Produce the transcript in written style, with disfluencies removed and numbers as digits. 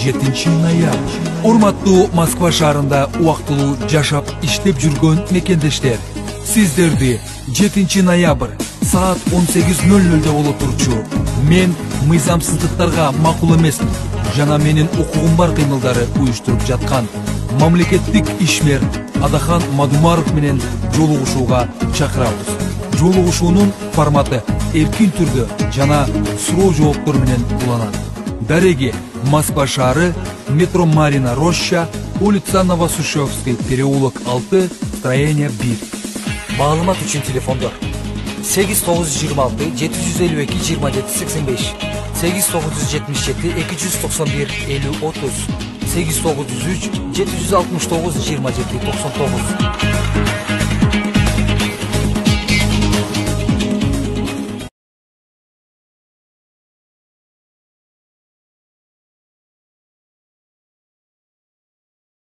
7 ноябрь. Урматтуу Москва шаарында убактылуу жашап иштеп жүргөн мекендештер, сиздерди 7 ноябрь саат 18:00 боло турчу мен мыйзамсыздыктарга макул эмесмин жана менин укугум бар кыймылдары уюштуруп жаткан мамлекеттик ишмер Адахан Мадумаров менен жолугушууга чакырабыз. Жолугушуунун форматы эркин түрдө жана суроо жооптор менен уланат. Дареги Москва шаары, метро Марина Роща, улица Новосушевский, переулок 6, строение 1. Маалымат үчүн телефондор 8926 752 27 85, 8977 291 50 30, 8903 769 27 99.